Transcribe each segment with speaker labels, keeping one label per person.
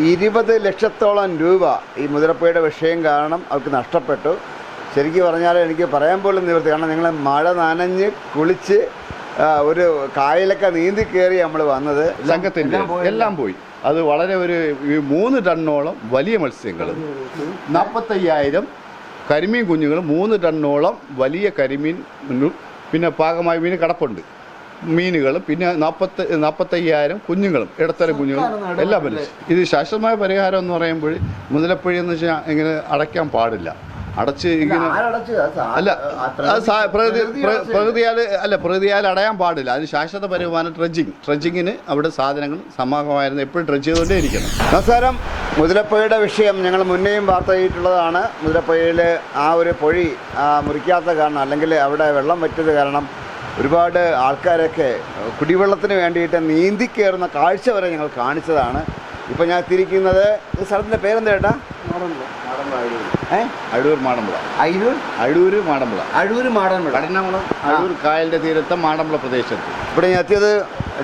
Speaker 1: 20 ലക്ഷത്തോളം രൂപ ഈ മുതിരപ്പുഴയുടെ വിഷയം കാരണം അവർക്ക് നഷ്ടപ്പെട്ടു. ശരിക്കും പറഞ്ഞാൽ എനിക്ക് പറയാൻ പോലും നിവൃത്തി. കാരണം നിങ്ങൾ മഴ നനഞ്ഞ് കുളിച്ച് ഒരു കായലൊക്കെ നീന്തി കയറി നമ്മൾ വന്നത്.
Speaker 2: സംഘത്തിൻ്റെ എല്ലാം പോയി. അത് വളരെ ഒരു 3 ടണ്ണോളം വലിയ മത്സ്യങ്ങൾ, 45,000 കരിമീൻ കുഞ്ഞുങ്ങൾ, 3 ടണ്ണോളം വലിയ കരിമീൻ, പിന്നെ പാകമായ മീൻ കിടപ്പുണ്ട്, മീനുകൾ, പിന്നെ 45,000 കുഞ്ഞുങ്ങളും, ഇടത്തരം കുഞ്ഞുങ്ങളും എല്ലാം വലിച്ചു. ഇത് ശാശ്വതമായ പരിഹാരം എന്ന് പറയുമ്പോൾ മുതലപ്പുഴ എന്ന് വെച്ചാൽ ഇങ്ങനെ അടയ്ക്കാൻ പാടില്ല. അടച്ച് ഇങ്ങനെ അല്ല, പ്രകൃതിയാൽ അടയാൻ പാടില്ല. അതിന് ശാശ്വത പരിഹാരം ട്രഡ്ജിങ്ങിന് അവിടെ സാധനങ്ങൾ സമാഗമായിരുന്നു, എപ്പോഴും ട്രഡ്ജ് ചെയ്തുകൊണ്ടേ ഇരിക്കണം.
Speaker 1: നമസ്കാരം. മുതലപ്പുഴയുടെ വിഷയം ഞങ്ങൾ മുന്നേയും വാർത്ത ചെയ്തിട്ടുള്ളതാണ്. മുതലപ്പുഴയിൽ ആ ഒരു പൊഴി മുറിക്കാത്ത കാരണം, അല്ലെങ്കിൽ അവിടെ വെള്ളം വറ്റിയത് കാരണം ഒരുപാട് ആൾക്കാരൊക്കെ കുടിവെള്ളത്തിന് വേണ്ടിയിട്ട് നീന്തി കയറുന്ന കാഴ്ച വരെ ഞങ്ങൾ കാണിച്ചതാണ്. ഇപ്പം ഞാൻ എത്തിയിരിക്കുന്നത് ഈ സ്ഥലത്തിൻ്റെ പേരെന്താ ചേട്ടാ?
Speaker 2: അഴൂർ മാടമ്പുഴ. അഴൂർ മാടമ്പുഴ കഠിനകുളം അഴൂർ കായലിൻ്റെ തീരത്തെ മാടമ്പുഴ പ്രദേശത്ത്.
Speaker 1: ഇവിടെ ഞാൻ എത്തിയത്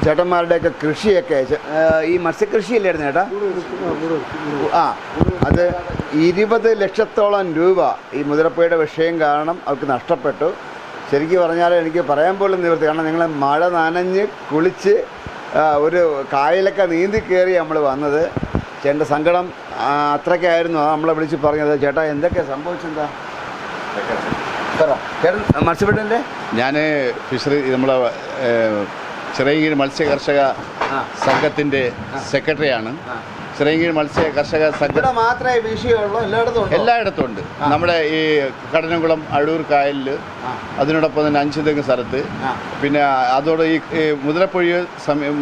Speaker 1: ചേട്ടന്മാരുടെയൊക്കെ കൃഷിയൊക്കെ, ഈ മത്സ്യകൃഷിയല്ലായിരുന്നു ചേട്ടാ? അത് 20 ലക്ഷത്തോളം രൂപ ഈ മുതിരപ്പുഴയുടെ വിഷയം കാരണം അവർക്ക് നഷ്ടപ്പെട്ടു. ശരിക്കും പറഞ്ഞാൽ എനിക്ക് പറയാൻ പോലും നിവൃത്തി. കാരണം നിങ്ങൾ മഴ നനഞ്ഞ് കുളിച്ച് ഒരു കായലൊക്കെ നീന്തി കയറി നമ്മൾ വന്നത്. ചേട്ടൻ്റെ സങ്കടം അത്രയ്ക്കായിരുന്നു. നമ്മളെ വിളിച്ച് പറഞ്ഞത്. ചേട്ടാ എന്തൊക്കെ സംഭവിച്ചെന്താ ചേട്ടൻ മത്സ്യബന്ധൻ്റെ?
Speaker 2: ഞാൻ ഫിഷറി നമ്മളെ ചിറയൻകീഴ് മത്സ്യ കർഷക സംഘത്തിൻ്റെ സെക്രട്ടറിയാണ്. ചിറയൻകീഴ് മത്സ്യ കർഷക സംഘം
Speaker 1: മാത്രമേ വിഷയമുള്ളൂ,
Speaker 2: എല്ലായിടത്തും ഉണ്ട്. നമ്മുടെ ഈ കഠിനകുളം അഴൂർ കായലിൽ, അതിനോടൊപ്പം തന്നെ 5 തെങ്ങ് സ്ഥലത്ത്, പിന്നെ അതോടെ ഈ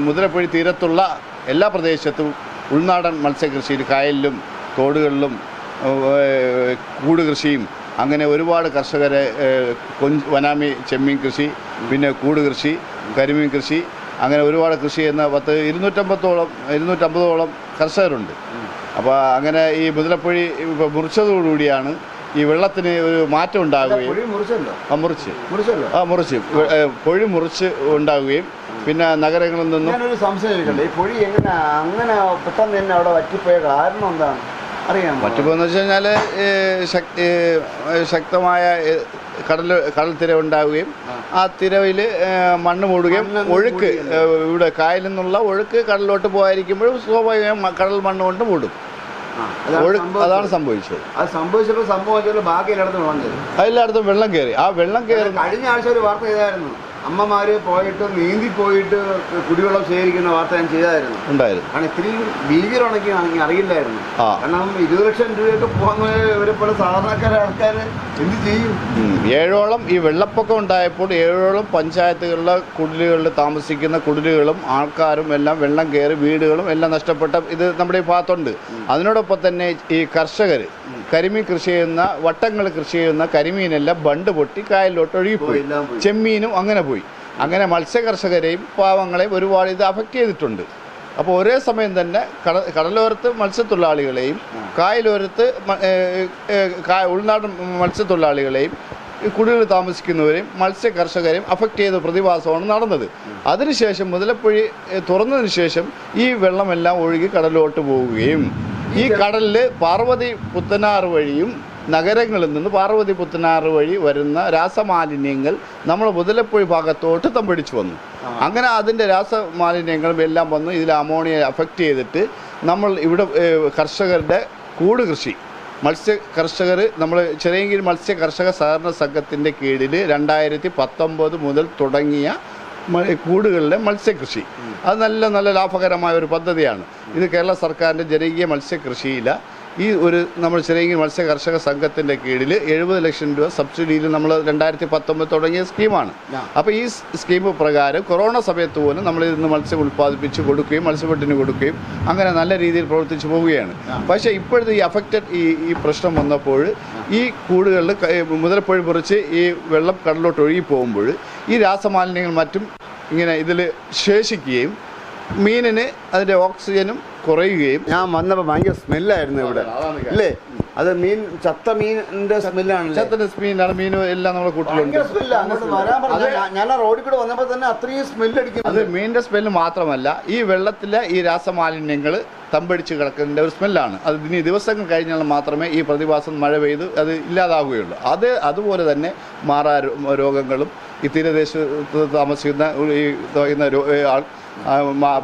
Speaker 2: മുതിരപ്പുഴ തീരത്തുള്ള എല്ലാ പ്രദേശത്തും ഉൾനാടൻ മത്സ്യകൃഷിയിൽ, കായലിലും തോടുകളിലും കൂട് കൃഷിയും, അങ്ങനെ ഒരുപാട് കർഷകരെ വനാമി ചെമ്മീൻ കൃഷി, പിന്നെ കൂട് കൃഷി, കരിമീൻ കൃഷി, അങ്ങനെ ഒരുപാട് കൃഷി ചെയ്യുന്ന 250ഓളം കർഷകരുണ്ട്. അപ്പോൾ അങ്ങനെ ഈ മുതലപ്പുഴ ഇപ്പോൾ മുറിച്ചതോടുകൂടിയാണ് ഈ വെള്ളത്തിന് ഒരു മാറ്റം ഉണ്ടാവുകയും പൊഴി മുറിച്ച് ഉണ്ടാവുകയും പിന്നെ നഗരങ്ങളിൽ നിന്നും.
Speaker 1: ഞാനൊരു സംശയം, ഈ പൊഴി എങ്ങനെ അങ്ങനെ പെട്ടെന്ന് തന്നെ അവിടെ വറ്റിപ്പോയ കാരണം എന്താണ് അറിയാം?
Speaker 2: വറ്റിപ്പോയെന്ന് വെച്ച് കഴിഞ്ഞാൽ ശക്തമായ കടൽ തിര ഉണ്ടാവുകയും ആ തിരയിൽ മണ്ണ് മൂടുകയും, ഒഴുക്ക് ഇവിടെ കായലിൽ നിന്നുള്ള ഒഴുക്ക് കടലിലോട്ട് പോകാതിരിക്കുമ്പോൾ സ്വാഭാവികമായും കടൽ മണ്ണ് കൊണ്ട് മൂടും. അതാണ് സംഭവിച്ചത്.
Speaker 1: അത് സംഭവിച്ചപ്പോൾ ബാക്കി
Speaker 2: എല്ലായിടത്തും വെള്ളം കയറി. ആ വെള്ളം കയറി
Speaker 1: കഴിഞ്ഞ ആഴ്ച ഒരു വാർത്ത ചെയ്തായിരുന്നു. അമ്മമാര് പോയിട്ട് നീന്തി പോയിട്ട് കുടിവെള്ളം ശേഖരിക്കുന്ന വാർത്ത ഞാൻ ചെയ്തായിരുന്നു. കാരണം ഇത്രയും ഭീകരമാണെങ്കിൽ അറിയില്ലായിരുന്നു. കാരണം 20 ലക്ഷം രൂപയൊക്കെ പോകുന്ന ഇവരെ പോലെ സാധാരണക്കാരെ ആൾക്കാർ എന്ത് ചെയ്യും?
Speaker 2: 7ഓളം ഈ വെള്ളപ്പൊക്കം ഉണ്ടായപ്പോൾ 7ഓളം പഞ്ചായത്തുകളിലെ കുടിലുകളിൽ താമസിക്കുന്ന കുടിലുകളും ആൾക്കാരും എല്ലാം വെള്ളം കയറി, വീടുകളും എല്ലാം നഷ്ടപ്പെട്ട ഇത് നമ്മുടെ ഈ ഭാഗത്തുണ്ട്. അതിനോടൊപ്പം തന്നെ ഈ കർഷകർ കരിമീൻ കൃഷി ചെയ്യുന്ന, വട്ടങ്ങൾ കൃഷി ചെയ്യുന്ന കരിമീനെല്ലാം ബണ്ട് പൊട്ടി കായലിലോട്ട് ഒഴുകിപ്പോയി. ചെമ്മീനും അങ്ങനെ പോയി. അങ്ങനെ മത്സ്യകർഷകരെയും പാവങ്ങളെയും ഒരുപാട് ഇത് അഫക്റ്റ് ചെയ്തിട്ടുണ്ട്. അപ്പോൾ ഒരേ സമയം തന്നെ കടലോരത്ത് മത്സ്യത്തൊഴിലാളികളെയും കായലോരത്ത് ഉൾനാടൻ മത്സ്യത്തൊഴിലാളികളെയും കുടികളിൽ താമസിക്കുന്നവരെയും മത്സ്യ കർഷകരെയും അഫക്റ്റ് ചെയ്ത പ്രതിഭാസമാണ് നടന്നത്. അതിനുശേഷം മുതലപ്പുഴ തുറന്നതിന് ശേഷം ഈ വെള്ളമെല്ലാം ഒഴുകി കടലോട്ട് പോവുകയും ഈ കടലിൽ പാർവതി പുത്തനാറ് വഴിയും നഗരങ്ങളിൽ നിന്ന് പാർവതി പുത്തനാറ് വഴി വരുന്ന രാസമാലിന്യങ്ങൾ നമ്മൾ മുതലപ്പുഴ ഭാഗത്തോട്ട് തമ്പടിച്ചു വന്നു. അങ്ങനെ അതിൻ്റെ രാസമാലിന്യങ്ങളും എല്ലാം വന്നു ഇതിൽ അമോണിയ അഫക്റ്റ് ചെയ്തിട്ട് നമ്മൾ ഇവിടെ കർഷകരുടെ കൂട് കൃഷി, മത്സ്യ കർഷകർ, നമ്മൾ ചിറയൻകീഴ് മത്സ്യ കർഷക സഹകരണ സംഘത്തിൻ്റെ കീഴിൽ 2019 മുതൽ തുടങ്ങിയ കൂടുകളിലെ മത്സ്യകൃഷി, അത് നല്ല ലാഭകരമായ ഒരു പദ്ധതിയാണ്. ഇത് കേരള സർക്കാരിൻ്റെ ജനകീയ മത്സ്യകൃഷിയില ഈ ഒരു നമ്മൾ ചിറയൻകീഴ് മത്സ്യ കർഷക സംഘത്തിൻ്റെ കീഴിൽ 70 ലക്ഷം രൂപ സബ്സിഡിയിൽ നമ്മൾ 2019 തുടങ്ങിയ സ്കീമാണ്. അപ്പോൾ ഈ സ്കീം പ്രകാരം കൊറോണ സമയത്ത് പോലും നമ്മൾ ഇന്ന് മത്സ്യം ഉൽപ്പാദിപ്പിച്ച് കൊടുക്കുകയും മത്സ്യഫെഡിന് കൊടുക്കുകയും അങ്ങനെ നല്ല രീതിയിൽ പ്രവർത്തിച്ചു പോവുകയാണ്. പക്ഷേ ഇപ്പോഴത്തെ ഈ അഫക്റ്റഡ് ഈ പ്രശ്നം വന്നപ്പോൾ ഈ കൂടുകളിൽ മുതലപ്പുഴ മുറിച്ച് ഈ വെള്ളം കടലിലോട്ട് ഒഴുകി പോകുമ്പോൾ ഈ രാസമാലിന്യങ്ങൾ മറ്റും ഇങ്ങനെ ഇതിൽ ശേഷിക്കുകയും മീനിന് അതിൻ്റെ ഓക്സിജനും കുറയുകയും.
Speaker 1: ഞാൻ വന്നപ്പോൾ ഭയങ്കര സ്മെല്ലായിരുന്നു ഇവിടെ, അല്ലേ? അത് ചത്ത മീനിന്റെ സ്മെല്ലാണ്.
Speaker 2: ചത്തന്റെ സ്മെല്ലാണ്. മീനും എല്ലാം നമ്മുടെ കൂട്ടിലുണ്ട്.
Speaker 1: ഞാൻ റോഡിൽ കൂടെ വന്നപ്പോൾ തന്നെ അത്രയും സ്മെല്ല് അടിക്കും.
Speaker 2: അത് മീനിന്റെ സ്മെല്ല് മാത്രമല്ല, ഈ വെള്ളത്തിലെ ഈ രാസമാലിന്യങ്ങൾ തമ്പടിച്ച് കിടക്കുന്നതിൻ്റെ ഒരു സ്മെല്ലാണ്. അത് ഇനി ദിവസങ്ങൾ കഴിഞ്ഞാൽ മാത്രമേ ഈ പ്രതിഭാസം മഴ പെയ്ത് അത് ഇല്ലാതാവുകയുള്ളൂ. അതുപോലെ തന്നെ മാറാ രോഗങ്ങളും ഈ തീരദേശത്ത് താമസിക്കുന്ന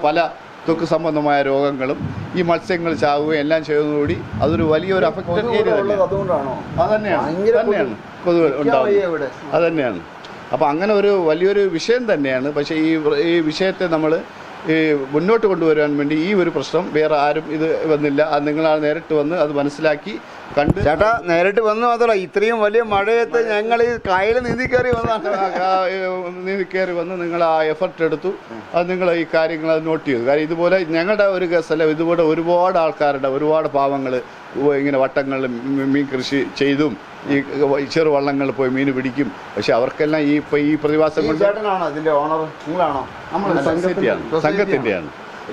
Speaker 2: പല ത്വക്ക് സംബന്ധമായ രോഗങ്ങളും ഈ മത്സ്യങ്ങൾ ചാവുകയും എല്ലാം ചെയ്യുന്നതോടുകൂടി അതൊരു വലിയൊരു അഫക്റ്റഡ് ഏരിയ തന്നെയാണ് കൊതുക് ഉണ്ടാവുന്നത്. അത് തന്നെയാണ്. അപ്പോൾ അങ്ങനെ ഒരു വലിയൊരു വിഷയം തന്നെയാണ്. പക്ഷേ ഈ വിഷയത്തെ നമ്മൾ ഈ മുന്നോട്ട് കൊണ്ടുവരാൻ വേണ്ടി ഈ ഒരു പ്രശ്നം വേറെ ആരും ഇത് വന്നില്ല. അത് നിങ്ങളാണ് നേരിട്ട് വന്ന് അത് മനസ്സിലാക്കി കണ്ട്.
Speaker 1: ചേട്ടാ നേരിട്ട് വന്നു മാത്രമല്ല, ഇത്രയും വലിയ മഴയത്ത് ഞങ്ങൾ ഈ കായൽ നീന്തി കയറി
Speaker 2: വന്ന് നിങ്ങൾ ആ എഫർട്ട് എടുത്തു. അത് നിങ്ങൾ ഈ കാര്യങ്ങൾ അത് നോട്ട് ചെയ്തു. കാര്യം ഇതുപോലെ ഞങ്ങളുടെ ഒരു കേസല്ല, ഇതുപോലെ ഒരുപാട് ആൾക്കാരുടെ ഒരുപാട് പാവങ്ങൾ ഇങ്ങനെ വട്ടങ്ങളിൽ മീൻ കൃഷി ചെയ്തും ഈ ചെറുവള്ളങ്ങളിൽ പോയി മീൻ പിടിക്കും. പക്ഷെ അവർക്കെല്ലാം ഈ പ്രതിഭാസം കൊണ്ട്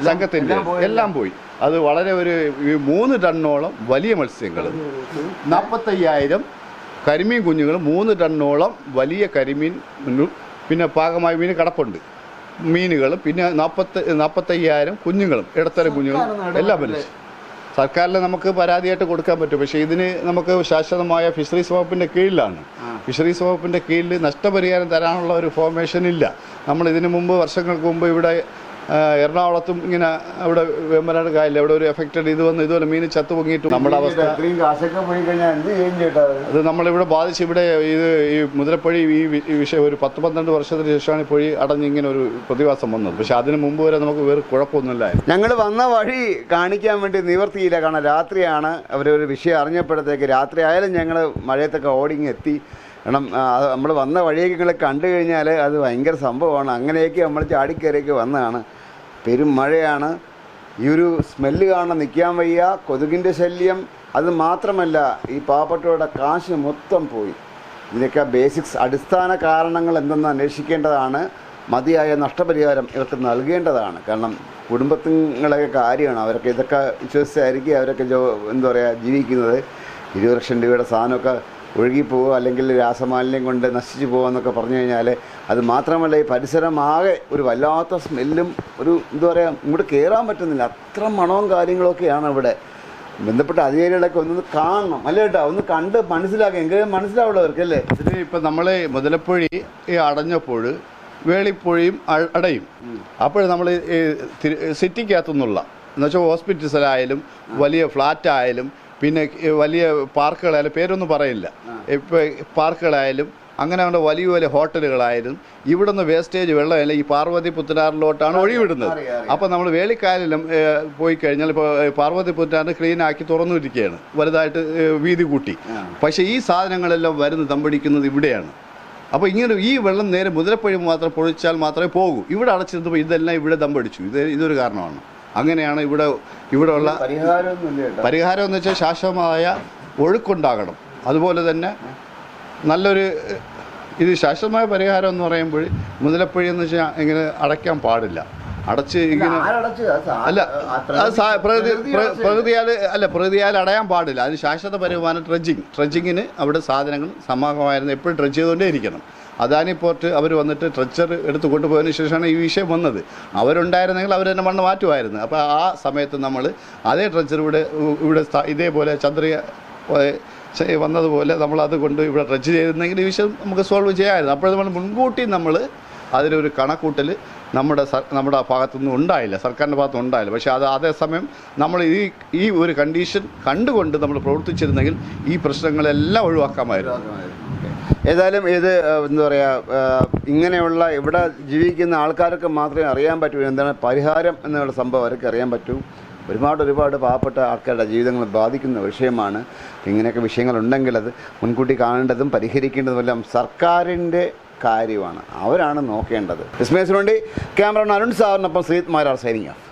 Speaker 2: സംഘത്തിൻ്റെ എല്ലാം പോയി. അത് വളരെ ഒരു 3 ടണ്ണോളം വലിയ മത്സ്യങ്ങൾ, 45,000 കരിമീൻ കുഞ്ഞുങ്ങൾ, 3 ടണ്ണോളം വലിയ കരിമീൻ, പിന്നെ പാകമായ മീൻ കിടപ്പുണ്ട് മീനുകളും, പിന്നെ 45,000 കുഞ്ഞുങ്ങളും, ഇടത്തരം കുഞ്ഞുങ്ങളും എല്ലാം വലിച്ചു. സർക്കാരിൽ നമുക്ക് പരാതിയായിട്ട് കൊടുക്കാൻ പറ്റും. പക്ഷേ ഇതിന് നമുക്ക് ശാശ്വതമായ ഫിഷറീസ് വകുപ്പിൻ്റെ കീഴിലാണ്. ഫിഷറീസ് വകുപ്പിൻ്റെ കീഴിൽ നഷ്ടപരിഹാരം തരാനുള്ള ഒരു ഫോർമേഷൻ ഇല്ല. നമ്മൾ ഇതിനു മുമ്പ് വർഷങ്ങൾക്ക് മുമ്പ് ഇവിടെ എറണാകുളത്തും ഇങ്ങനെ അവിടെ വേമ്പനാട് കായലിൽ അവിടെ ഒരു എഫക്റ്റഡ് ഇതുപോലെ മീൻ ചത്തു പൊങ്ങിയിട്ടും നമ്മുടെ അവസ്ഥ അത് നമ്മളിവിടെ ബാധിച്ച് ഇവിടെ ഈ മുതിരപ്പുഴി ഈ വിഷയം ഒരു 10-12 വർഷത്തിന് ശേഷമാണ് ഈ പൊഴി അടഞ്ഞിങ്ങനെ ഒരു പ്രതിഭാസം വന്നത്. പക്ഷെ അതിന് മുമ്പ് വരെ നമുക്ക് വേറെ കുഴപ്പമൊന്നുമില്ല.
Speaker 1: ഞങ്ങൾ വന്ന വഴി കാണിക്കാൻ വേണ്ടി നിവർത്തിയില്ല. കാരണം രാത്രിയാണ് അവരൊരു വിഷയം അറിഞ്ഞപ്പോഴത്തേക്ക്, രാത്രി ആയാലും ഞങ്ങൾ മഴയത്തൊക്കെ ഓടിങ്ങെത്തി. കാരണം നമ്മൾ വന്ന വഴിയൊക്കെ നിങ്ങൾ കണ്ടു കഴിഞ്ഞാൽ അത് ഭയങ്കര സംഭവമാണ്. അങ്ങനെയൊക്കെ നമ്മൾ ചാടിക്കയറിയൊക്കെ വന്നതാണ്. പെരും മഴയാണ്. ഈ ഒരു സ്മെല്ല് കാണാൻ നിൽക്കാൻ വയ്യ. കൊതുകിൻ്റെ ശല്യം അത് മാത്രമല്ല, ഈ പാവപ്പെട്ടവരുടെ കാശ് മൊത്തം പോയി. ഇതിനൊക്കെ ബേസിക്സ് അടിസ്ഥാന കാരണങ്ങൾ എന്തെന്ന് അന്വേഷിക്കേണ്ടതാണ്. മതിയായ നഷ്ടപരിഹാരം ഇവർക്ക് നൽകേണ്ടതാണ്. കാരണം കുടുംബത്തിങ്ങളൊക്കെ കാര്യമാണ്. അവരൊക്കെ ഇതൊക്കെ വിശ്വസിച്ചായിരിക്കും അവരൊക്കെ എന്താ പറയുക ജീവിക്കുന്നത്. 20 ലക്ഷം രൂപയുടെ സാധനമൊക്കെ ഒഴുകിപ്പോവുക, അല്ലെങ്കിൽ രാസമാലിന്യം കൊണ്ട് നശിച്ചു പോകുക പറഞ്ഞു കഴിഞ്ഞാൽ അത് മാത്രമല്ല, ഈ പരിസരമാകെ ഒരു വല്ലാത്ത സ്മെല്ലും ഒരു എന്താ പറയുക, ഇങ്ങോട്ട് കയറാൻ പറ്റുന്നില്ല. അത്ര മണവും കാര്യങ്ങളൊക്കെയാണ് ഇവിടെ. ബന്ധപ്പെട്ട അധികാരികളൊക്കെ ഒന്ന് കാണണം അല്ലേ ചേട്ടാ, ഒന്ന് കണ്ട് മനസ്സിലാക്കാം, എങ്കിലും മനസ്സിലാവുള്ളൂ അവർക്കല്ലേ.
Speaker 2: ഇതിന് ഇപ്പം നമ്മൾ മുതലപ്പുഴി അടഞ്ഞപ്പോൾ വേളിപ്പുഴയും അടയും. അപ്പോൾ നമ്മൾ സിറ്റിക്കകത്തുനിന്നുള്ള എന്നുവെച്ചാൽ ഹോസ്പിറ്റൽസിലായാലും വലിയ ഫ്ലാറ്റായാലും പിന്നെ വലിയ പാർക്കുകളായാലും, പേരൊന്നും പറയില്ല, ഇപ്പോൾ പാർക്കുകളായാലും അങ്ങനെ അവിടെ വലിയ വലിയ ഹോട്ടലുകളായാലും ഇവിടെ നിന്ന് വേസ്റ്റേജ് വെള്ളമല്ല ഈ പാർവതി പുത്തനാറിലോട്ടാണ് ഒഴിവിടുന്നത്. അപ്പോൾ നമ്മൾ വേളിക്കായലിലും പോയി കഴിഞ്ഞാൽ ഇപ്പോൾ പാർവതി പുത്തനാറിന് ക്ലീനാക്കി തുറന്നിരിക്കുകയാണ്, വലുതായിട്ട് വീതി കൂട്ടി. പക്ഷേ ഈ സാധനങ്ങളെല്ലാം വരുന്ന തമ്പടിക്കുന്നത് ഇവിടെയാണ്. അപ്പോൾ ഇങ്ങനെ ഈ വെള്ളം നേരെ മുതിരപ്പുഴ മാത്രം പൊഴിച്ചാൽ മാത്രമേ പോകൂ. ഇവിടെ അടച്ചിരുന്നപ്പോൾ ഇതെല്ലാം ഇവിടെ തമ്പടിച്ചു. ഇതൊരു കാരണമാണ്. അങ്ങനെയാണ് ഇവിടെ ഉള്ള പരിഹാരം എന്ന് വെച്ചാൽ ശാശ്വതമായ ഒഴുക്കുണ്ടാകണം. അതുപോലെ തന്നെ നല്ലൊരു ഇത് ശാശ്വതമായ പരിഹാരം എന്ന് പറയുമ്പോൾ മുതലപ്പുഴ എന്ന് വെച്ചാൽ ഇങ്ങനെ അടയ്ക്കാൻ പാടില്ല. അടച്ച് ഇങ്ങനെ അല്ല, അത് പ്രകൃതിയാൽ അടയാൻ പാടില്ല. അതിന് ശാശ്വത പരിഹാരം ട്രെഡ്ജിങ്ങിന് അവിടെ സാധനങ്ങൾ സമാഗമായിരുന്നു എപ്പോഴും ട്രെഡ്ജ് ചെയ്തുകൊണ്ടേ ഇരിക്കണം. അദാനി പോർട്ട് അവർ വന്നിട്ട് ട്രെച്ചർ എടുത്ത് കൊണ്ടുപോയതിന് ശേഷമാണ് ഈ വിഷയം വന്നത്. അവരുണ്ടായിരുന്നെങ്കിൽ അവർ തന്നെ മണ്ണ് മാറ്റുമായിരുന്നു. അപ്പോൾ ആ സമയത്ത് നമ്മൾ അതേ ട്രെച്ചർ ഇവിടെ ഇതേപോലെ ചന്ദ്രിക വന്നതുപോലെ നമ്മളത് കൊണ്ട് ഇവിടെ ട്രെച്ച് ചെയ്തിരുന്നെങ്കിൽ ഈ വിഷയം നമുക്ക് സോൾവ് ചെയ്യാമായിരുന്നു. അപ്പോൾ നമ്മൾ മുൻകൂട്ടി നമ്മൾ അതിനൊരു കണക്കൂട്ടൽ നമ്മുടെ ഭാഗത്തുനിന്നും ഉണ്ടായില്ല, സർക്കാരിൻ്റെ ഭാഗത്തുനിന്ന് ഉണ്ടായില്ല. പക്ഷേ അതേസമയം നമ്മൾ ഈ ഒരു കണ്ടീഷൻ കണ്ടുകൊണ്ട് നമ്മൾ പ്രവർത്തിച്ചിരുന്നെങ്കിൽ ഈ പ്രശ്നങ്ങളെല്ലാം ഒഴിവാക്കാമായിരുന്നു.
Speaker 1: ഏതായാലും ഇത് എന്താ പറയുക, ഇങ്ങനെയുള്ള ഇവിടെ ജീവിക്കുന്ന ആൾക്കാർക്ക് മാത്രമേ അറിയാൻ പറ്റൂ എന്താണ് പരിഹാരം എന്നുള്ള സംഭവം അവർക്ക് അറിയാൻ പറ്റൂ. ഒരുപാട് പാവപ്പെട്ട ആൾക്കാരുടെ ജീവിതങ്ങൾ ബാധിക്കുന്ന വിഷയമാണ്. ഇങ്ങനെയൊക്കെ വിഷയങ്ങളുണ്ടെങ്കിൽ അത് മുൻകൂട്ടി കാണേണ്ടതും പരിഹരിക്കേണ്ടതുമെല്ലാം സർക്കാരിൻ്റെ കാര്യമാണ്. അവരാണ് നോക്കേണ്ടത്. വിസ്മയസിനുവേണ്ടി ക്യാമറമാൻ അരുൺ സാറിനൊപ്പം ശ്രീത് മാരാർ സൈനിങ് ഓഫ്.